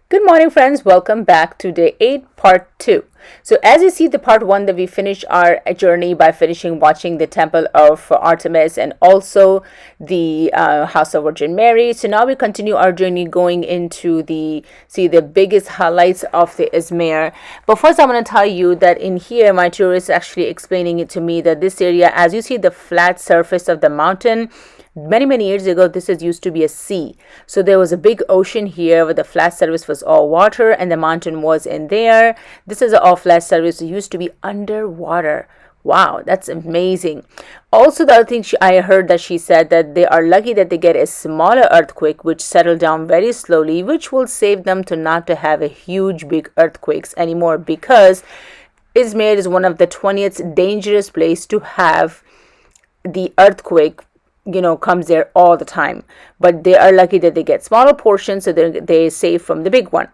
Good morning, friends. Welcome back to day 8, part 2. So, as you see, the part 1 that we finished our journey by finishing watching the Temple of Artemis and also the House of Virgin Mary. So now we continue our journey going into the biggest highlights of the Izmir. But first, I'm going to tell you that in here, my tourist is actually explaining it to me that this area, as you see the flat surface of the mountain, many years ago this is used to be a sea, so there was a big ocean here where the flat surface was all water and the mountain was in there. This is all flat surface. It used to be underwater. Wow, that's amazing. Also, the other thing I heard that she said that they are lucky that they get a smaller earthquake which settle down very slowly, which will save them to not to have a huge big earthquakes anymore, because Izmir is one of the 20th dangerous place to have the earthquake comes there all the time, but they are lucky that they get smaller portions, so they save from the big one.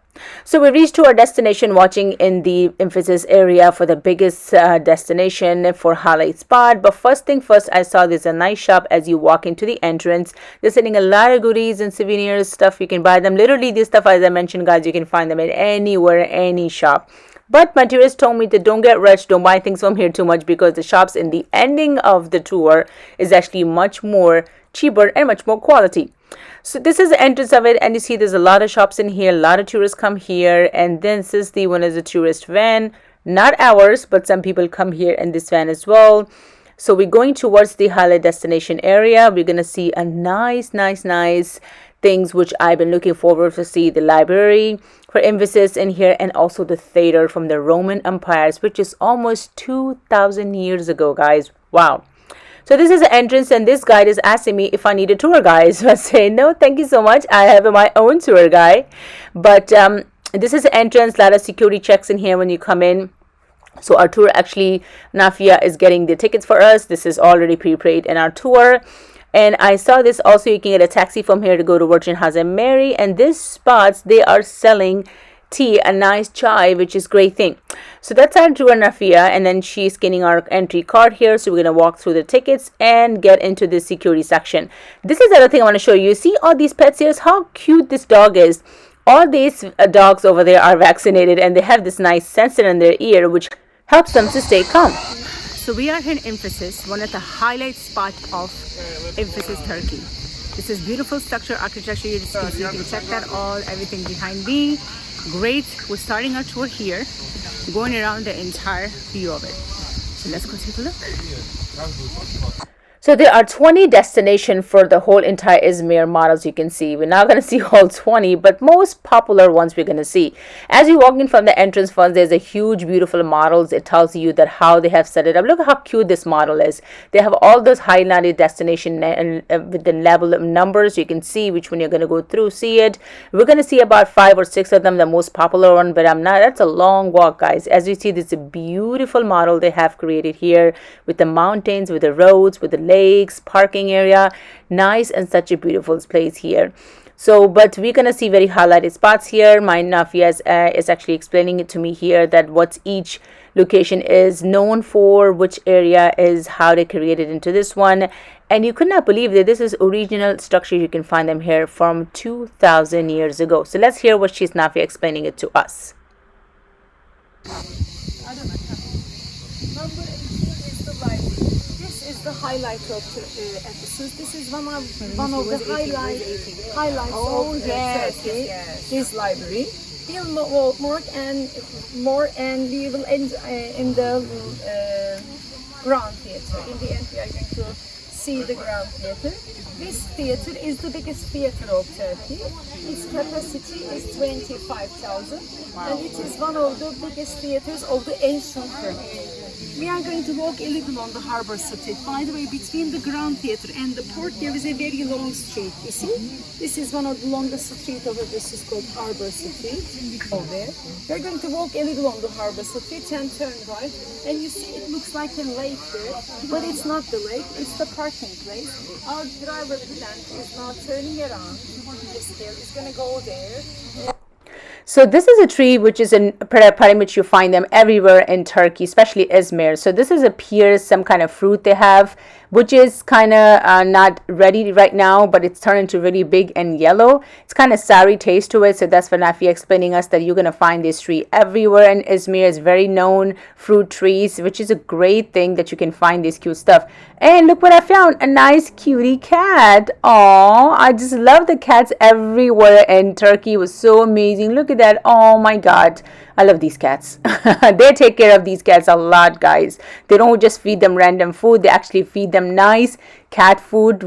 So we reached to our destination, watching in the Ephesus area for the biggest destination for highlight spot. But first thing first, I saw there's a nice shop as you walk into the entrance. They're selling a lot of goodies and souvenirs stuff. You can buy them, literally this stuff, as I mentioned, guys, you can find them at anywhere, any shop. But my tourist told me that don't get rich, don't buy things from here too much, because the shops in the ending of the tour is actually much more cheaper and much more quality. So this is the entrance of it, and you see there's a lot of shops in here, a lot of tourists come here, and then this is the one is a tourist van, not ours, but some people come here in this van as well. So we're going towards the highlight destination area. We're gonna see a nice things which I've been looking forward to see. The library for Ephesus in here, and also the theater from the Roman empires, which is almost 2,000 years ago, guys. Wow. So this is the entrance, and this guide is asking me if I need a tour guide. So I say, no, thank you so much. I have my own tour guide. But this is the entrance. A lot of security checks in here when you come in. So our tour, actually, Nafia is getting the tickets for us. This is already pre-paid in our tour. And I saw this also, you can get a taxi from here to go to Virgin House and Mary. And these spots, they are selling tea, a nice chai, which is great thing. So that's our tour, Nafia, and then she's scanning our entry card here. So we're going to walk through the tickets and get into the security section. This is the other thing I want to show you. See all these pets here? How cute this dog is. All these dogs over there are vaccinated, and they have this nice sensor in their ear which helps them to stay calm. So we are here in Ephesus, one of the highlight spots of Ephesus, Turkey. This is beautiful structure, architecture. You can check that all, everything behind me. Great. We're starting our tour here, going around the entire view of it. So let's go take a look. So there are 20 destinations for the whole entire Izmir models you can see. We're not going to see all 20, but most popular ones we're going to see. As you walk in from the entrance front, there's a huge, beautiful models. It tells you that how they have set it up. Look at how cute this model is. They have all those highlighted destination with the level of numbers. You can see which one you're going to go through, see it. We're going to see about 5 or 6 of them, the most popular one, but that's a long walk, guys. As you see, this is a beautiful model they have created here with the mountains, with the roads, with the lakes, parking area. Nice, and such a beautiful place here. So, but we're gonna see very highlighted spots here. My Nafia is actually explaining it to me here that what each location is known for, which area is, how they created into this one. And you could not believe that this is original structure. You can find them here from 2,000 years ago. So let's hear what she's Nafia explaining it to us. The highlight of Ephesus. This is one of the highlights of Turkey. This library. We'll walk more, and we will end in the Grand Theater. In the end, we are going to see the Grand Theater. This theater is the biggest theater of Turkey. Its capacity is 25,000, and it is one of the biggest theaters of the ancient Turkey. We are going to walk a little on the Harbor Street. By the way, between the Grand Theater and the port, there is a very long street. You see? This is one of the longest streets of Ephesus, called Harbor Street. Over there. We're going to walk a little on the Harbor Street and turn right. And you see, it looks like a lake there, but it's not the lake, it's the parking place. Our driver is now turning around. He's going to go there. So this is a tree which is in pretty much you find them everywhere in Turkey, especially Izmir. So this is a pear, some kind of fruit they have, which is kind of not ready right now, but it's turned into really big and yellow. It's kind of sour taste to it. So that's what Nafi explaining us, that you're going to find this tree everywhere in Izmir. It's very known fruit trees, which is a great thing that you can find this cute stuff. And look what I found, a nice cutie cat. Oh, I just love the cats everywhere in Turkey. It was so amazing. Look at that. Oh my God. I love these cats. They take care of these cats a lot, guys. They don't just feed them random food. They actually feed them nice cat food,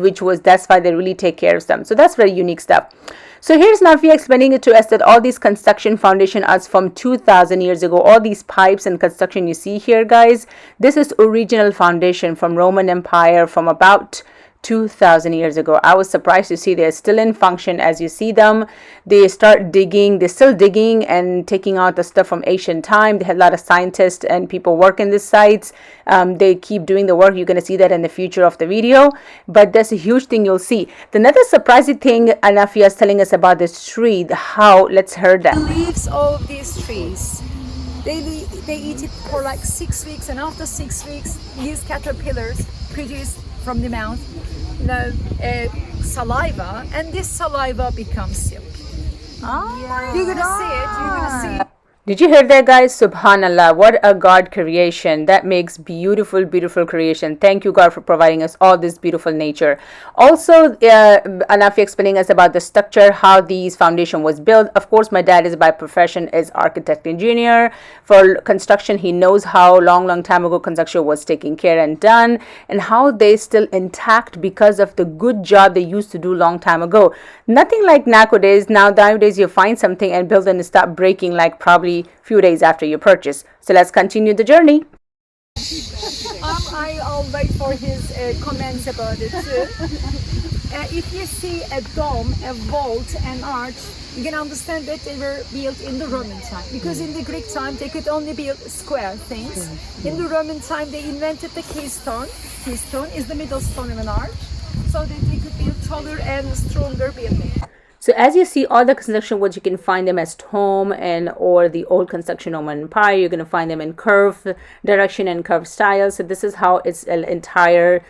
that's why they really take care of them. So that's very unique stuff. So here's Nafi explaining it to us that all these construction foundation are from 2000 years ago. All these pipes and construction you see here, guys, this is original foundation from Roman Empire from about 2000 years ago. I was surprised to see they're still in function. As you see them, they start digging, they're still digging and taking out the stuff from ancient time. They had a lot of scientists and people work in these sites. They keep doing the work. You're going to see that in the future of the video, but that's a huge thing you'll see. The another surprising thing Anafia is telling us about this tree, let's hear that. The leaves of these trees, they eat it for like 6 weeks, and after 6 weeks these caterpillars produce from the mouth saliva, and this saliva becomes silk. You're gonna see it. You're gonna see it. Did you hear that, guys? Subhanallah, what a God creation. That makes beautiful, beautiful creation. Thank you, God, for providing us all this beautiful nature. Also, Anafi explaining us about the structure, how these foundation was built. Of course, my dad is by profession is architect engineer. For construction, he knows how long time ago construction was taken care and done, and how they still intact because of the good job they used to do long time ago. Nothing like nowadays. Nowadays, you find something and build and stop breaking like probably few days after you purchase. So let's continue the journey. I'll wait for his comments about it too. If you see a dome, a vault, an arch, you can understand that they were built in the Roman time. Because in the Greek time, they could only build square things. In the Roman time, they invented the keystone. Keystone is the middle stone of an arch, so that they could build taller and stronger buildings. So as you see, all the construction words, you can find them as tomb or the old construction Roman Empire. You're going to find them in curve direction and curve style. So this is how its entire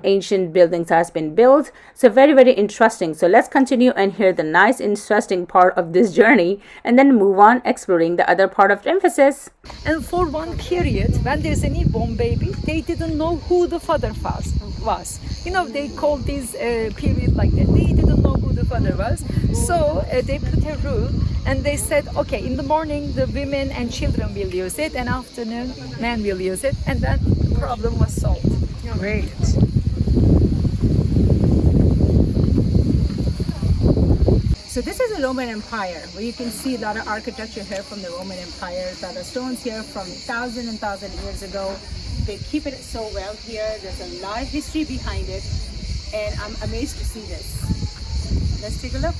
ancient buildings has been built. So very, very interesting. So let's continue and hear the nice, interesting part of this journey, and then move on exploring the other part of Ephesus. And for one period, when there's a newborn baby, they didn't know who the father was. You know, they called this period like that. They didn't know who the father was. So they put a rule, and they said, okay, in the morning the women and children will use it, and afternoon men will use it, and then the problem was solved. Great. So this is the Roman Empire, where you can see a lot of architecture here from the Roman Empire. A lot of stones here from thousand years ago. They keep it so well here. There's a lot of history behind it, and I'm amazed to see this. Let's take a look.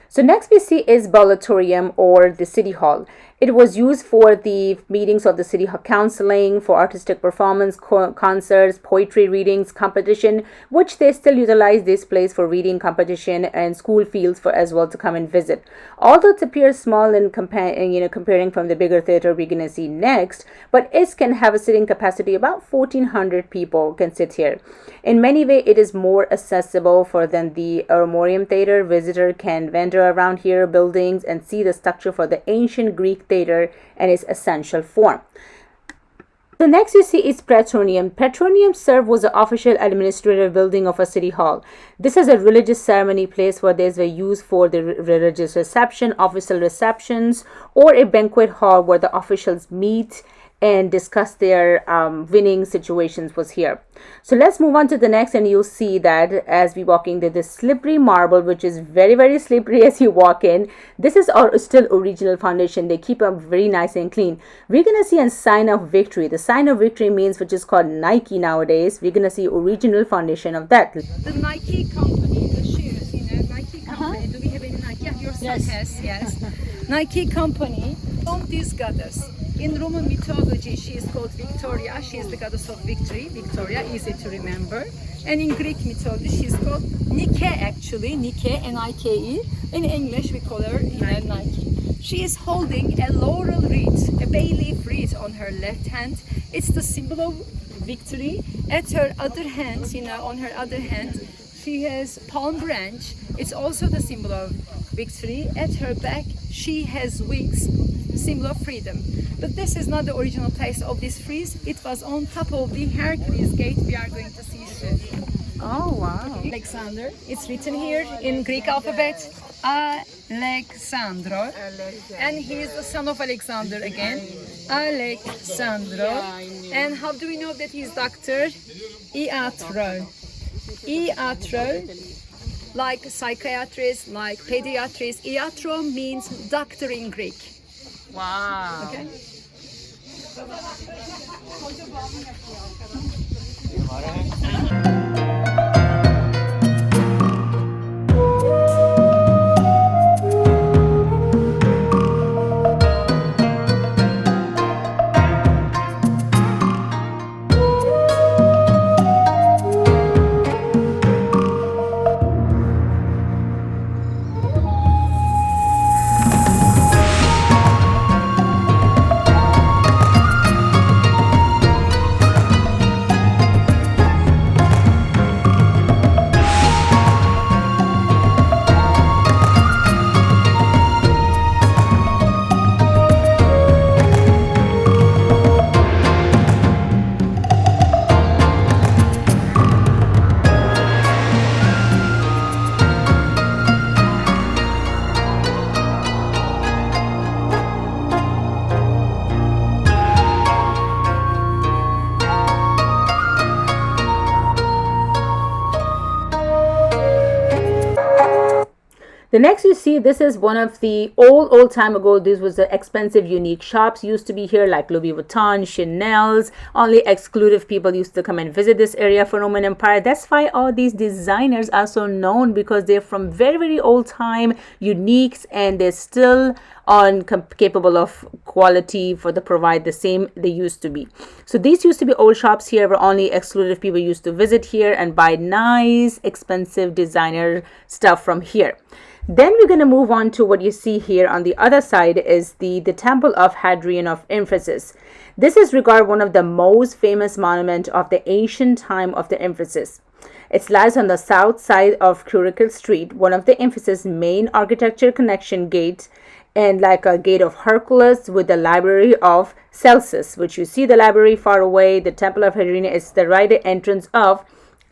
So next we see is Balatorium, or the City Hall. It was used for the meetings of the city counseling, for artistic performance, concerts, poetry readings, competition, which they still utilize this place for reading competition, and school fields for as well to come and visit. Although it appears small in comparing from the bigger theater we're gonna see next, but it can have a sitting capacity about 1400 people can sit here. In many ways, it is more accessible for than the Armorium Theater. Visitor can wander around here buildings and see the structure for the ancient Greek theater and its essential form. The next you see is Praetorium. Praetorium served was the official administrative building of a city hall. This is a religious ceremony place where there's a use for the religious reception, official receptions, or a banquet hall where the officials meet and discuss their winning situations was here. So let's move on to the next, and you'll see that as we walk in, there's this slippery marble which is very very slippery as you walk in. This is our still original foundation. They keep them very nice and clean. We're gonna see a sign of victory. The sign of victory means, which is called Nike nowadays. We're gonna see original foundation of that. The Nike company, the shoes, Nike company. Do we have any Nike? Yeah, your son has, yes. Nike company from this goddess. In Roman mythology, she is called Victoria. She is the goddess of victory. Victoria, easy to remember. And in Greek mythology, she is called Nike, actually. Nike, N-I-K-E. In English, we call her Nike. She is holding a laurel wreath, a bay leaf wreath on her left hand. It's the symbol of victory. At her other hand, on her other hand, she has palm branch. It's also the symbol of victory. At her back, she has wings, symbol of freedom. But this is not the original place of this frieze. It was on top of the Hercules gate we are going to see soon. Oh wow. Alexander. It's written here in Greek alphabet. Alexandro. And he is the son of Alexander again. Alexandro. And how do we know that he's doctor? Iatro. Iatro, like psychiatrist, like pediatrist. Iatro means doctor in Greek. Wow. Okay. The next you see, this is one of the old time ago. This was the expensive unique shops used to be here, like Louis Vuitton, Chanel's. Only exclusive people used to come and visit this area for Roman Empire. That's why all these designers are so known, because they're from very very old time uniques, and they're still on capable of quality for the provide the same they used to be. So these used to be old shops here where only exclusive people used to visit here and buy nice expensive designer stuff from here. Then we're going to move on to what you see here on the other side is the Temple of Hadrian of Ephesus. This is regarded one of the most famous monument of the ancient time of the Ephesus. It lies on the south side of Curricle Street, one of the Ephesus main architecture connection gates, and like a gate of Hercules with the library of Celsus, which you see the library far away. The Temple of Hadrian is the right entrance of.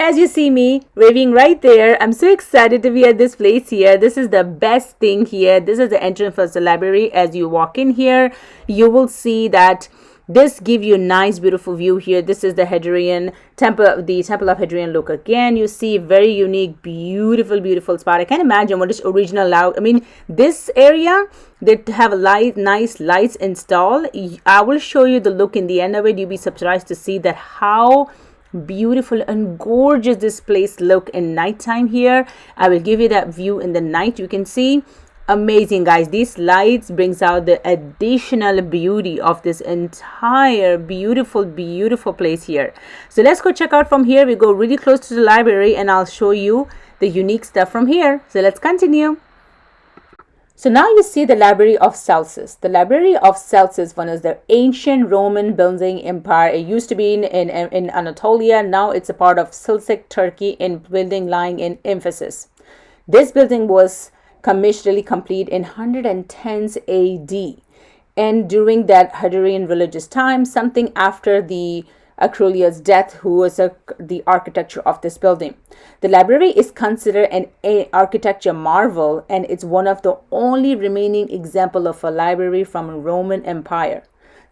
As you see me waving right there, I'm so excited to be at this place here. This is the best thing here. This is the entrance for the library. As you walk in here, you will see that this gives you a nice beautiful view here. This is the Hadrian temple, the Temple of Hadrian. Look again, you see very unique, beautiful spot. I can't imagine what is original. I mean, this area, they have nice lights installed. I will show you the look in the end of it. You'll be surprised to see that how beautiful and gorgeous this place look in nighttime here. I will give you that view in the night. You can see amazing, guys. These lights brings out the additional beauty of this entire beautiful place here. So let's go check out from here. We go really close to the library and I'll show you the unique stuff from here. So let's continue. So now you see the Library of Celsus. The Library of Celsus, one of the ancient Roman building empire. It used to be in Anatolia. Now it's a part of Seljuk, Turkey, in building lying in Ephesus. This building was commercially complete in 110s AD. and during that Hadrian religious time, something after the Acroleus' death, who was the architecture of this building. The library is considered an architecture marvel, and it's one of the only remaining example of a library from a Roman Empire.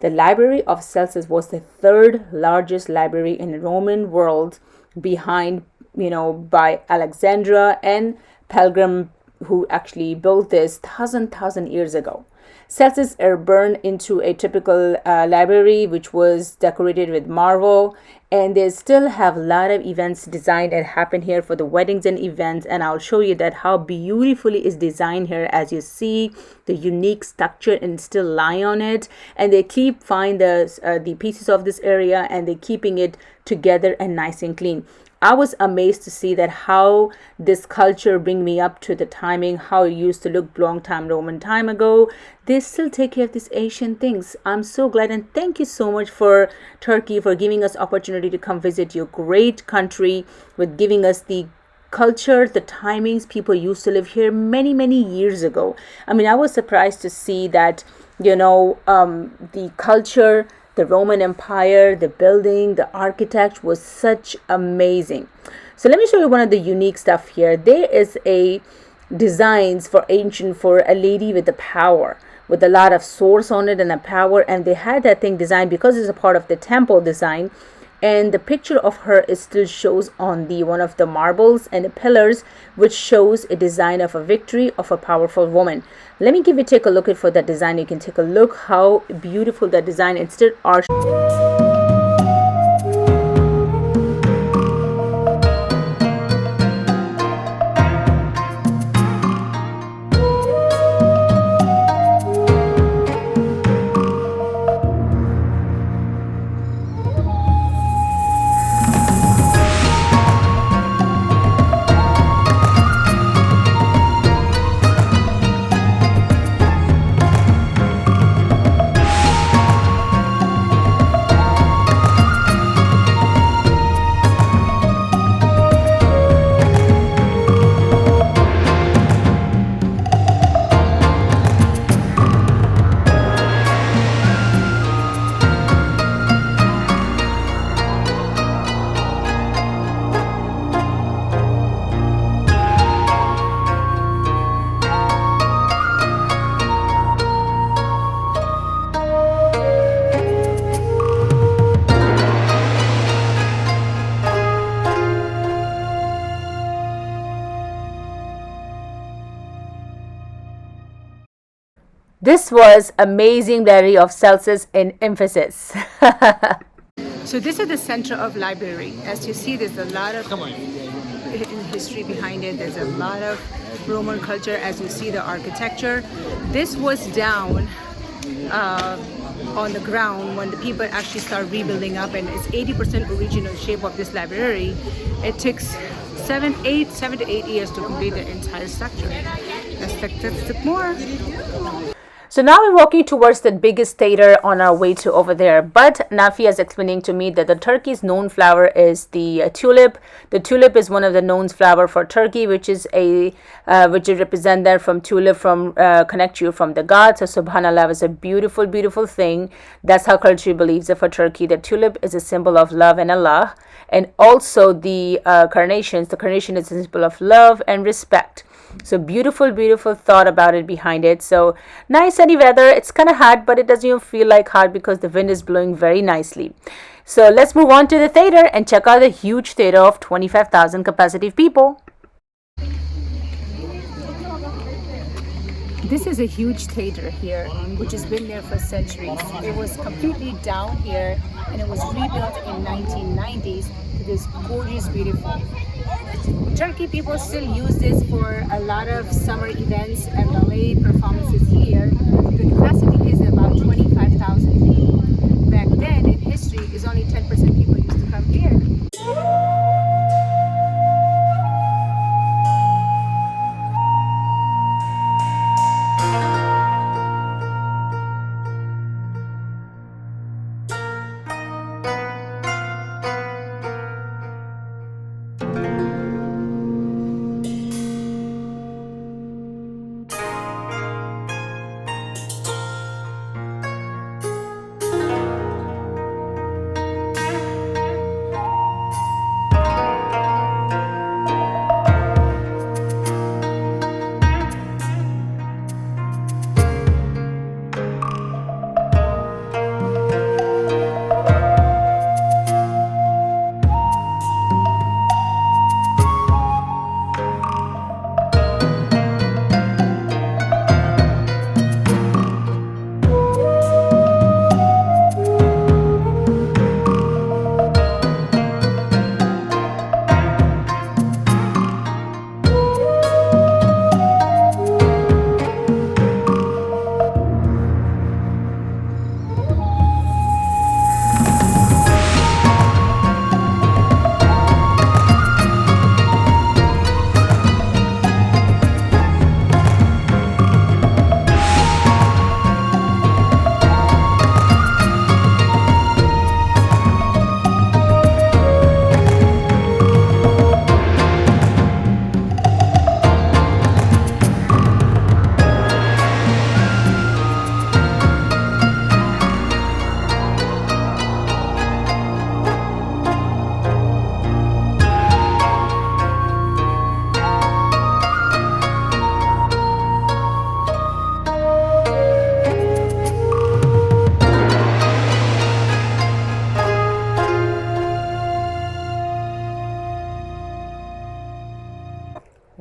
The Library of Celsus was the third largest library in the Roman world, behind, by Alexandria and Pilgrim, who actually built this thousand years ago. Celsus are burned into a typical library, which was decorated with marble, and they still have a lot of events designed and happen here for the weddings and events. And I'll show you that how beautifully is designed here. As you see, the unique structure and still lie on it, and they find the pieces of this area, and they're keeping it together and nice and clean. I was amazed to see that how this culture bring me up to the timing, how it used to look long time Roman time ago. They still take care of these ancient things. I'm so glad, and thank you so much for Turkey for giving us opportunity to come visit your great country, with giving us the culture, the timings. People used to live here many years ago. I mean, I was surprised to see that, the culture, the Roman Empire, the building, the architect was such amazing. So let me show you one of the unique stuff here. There is a designs for a lady with the power, with a lot of swords on it and a power, and they had that thing designed because it's a part of the temple design. And the picture of her is still shows on the one of the marbles and the pillars, which shows a design of a victory of a powerful woman. Let me take a look at for that design. You can take a look how beautiful that design and still are. This was amazing library of Celsus in Ephesus. So this is the center of library. As you see, there's a lot of history behind it. There's a lot of Roman culture. As you see, the architecture. This was down on the ground when the people actually start rebuilding up, and it's 80% original shape of this library. It takes 7 to 8 years to complete the entire structure. Let's look more. So now we're walking towards the biggest theater on our way to over there. But Nafi is explaining to me that the Turkey's known flower is the tulip. The tulip is one of the known flower for Turkey, which is which is represent that from tulip, from connect you from the gods. So Subhanallah is a beautiful thing. That's how culture believes it for Turkey. The tulip is a symbol of love and Allah, and also the carnations. The carnation is a symbol of love and respect. So beautiful thought about it behind it. So nice sunny weather. It's kind of hot, but it doesn't even feel like hot because the wind is blowing very nicely. So let's move on to the theater and check out the huge theater of 25,000 capacity of people. This is a huge theater here, which has been there for centuries. It was completely down here, and it was rebuilt in 1990s to this gorgeous, beautiful. Turkey people still use this for a lot of summer events and ballet performances here. The capacity is about 25,000 people. Back then, in history, is only 10% people used to come here.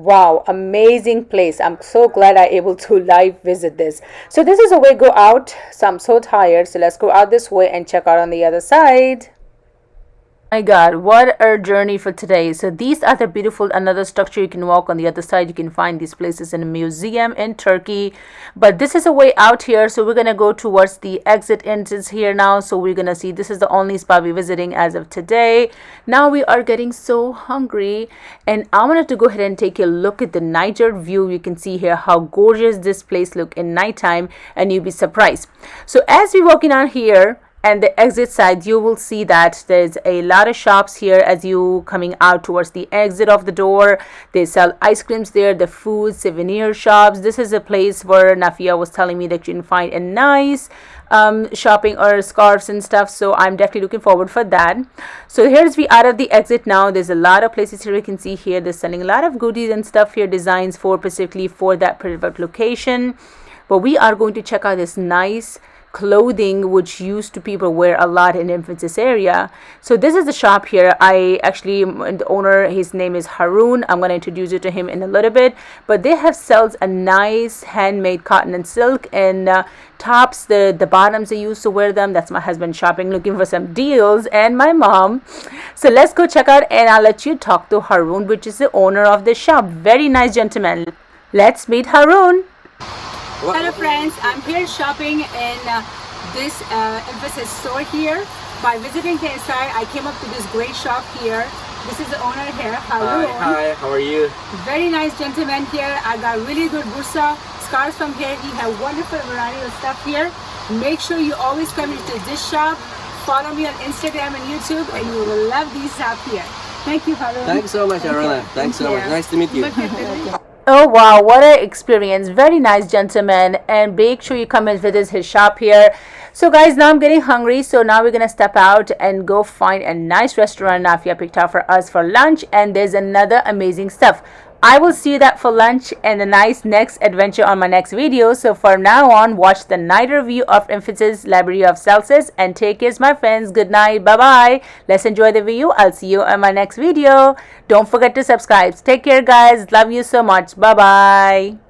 Wow, amazing place. I'm so glad I able to live visit this. So this is a way go out. So I'm so tired. So let's go out this way and check out on the other side. My God, what a journey for today. So these are the beautiful another structure you can walk on the other side. You can find these places in a museum in Turkey. But this is a way out here. So we're going to go towards the exit entrance here now. So we're going to see this is the only spot we're visiting as of today. Now we are getting so hungry. And I wanted to go ahead and take a look at the Niger view. You can see here how gorgeous this place look in nighttime. And you'll be surprised. So as we walking out here, and the exit side, you will see that there's a lot of shops here as you coming out towards the exit of the door. They sell ice creams there, the food, souvenir shops. This is a place where Nafia was telling me that you can find a nice shopping or scarves and stuff. So I'm definitely looking forward for that. So here's we out of the exit now. There's a lot of places here you can see here. They're selling a lot of goodies and stuff here, designs for specifically for that particular location. But we are going to check out this nice clothing which used to people wear a lot in Ephesus area. So this is the shop here. I actually, the owner, his name is Harun. I'm going to introduce you to him in a little bit. But they have sells a nice handmade cotton and silk and tops, the bottoms they used to wear them. That's my husband shopping, looking for some deals, and my mom. So let's go check out and I'll let you talk to Harun, which is the owner of the shop. Very nice gentleman. Let's meet Harun. Hello friends, I'm here shopping in this Ephesus store here. By visiting the inside, I came up to this great shop here. This is the owner here, Harun. Hi, how are you? Very nice gentleman here. I got really good bursa, scarves from here. He has wonderful variety of stuff here. Make sure you always come into this shop. Follow me on Instagram and YouTube and you will love these shop here. Thank you, Harun. Thanks so much, Arona. Thanks so much. Nice to meet you. Oh wow, what an experience. Very nice gentleman, and make sure you come and visit his shop here. So guys, now I'm getting hungry, so now we're gonna step out and go find a nice restaurant Nafia picked out for us for lunch, and there's another amazing stuff. I will see that for lunch and a nice next adventure on my next video. So from now on, watch the night review of Ephesus Library of Celsus, and take care my friends. Good night. Bye bye. Let's enjoy the view. I'll see you on my next video. Don't forget to subscribe. Take care guys. Love you so much. Bye bye.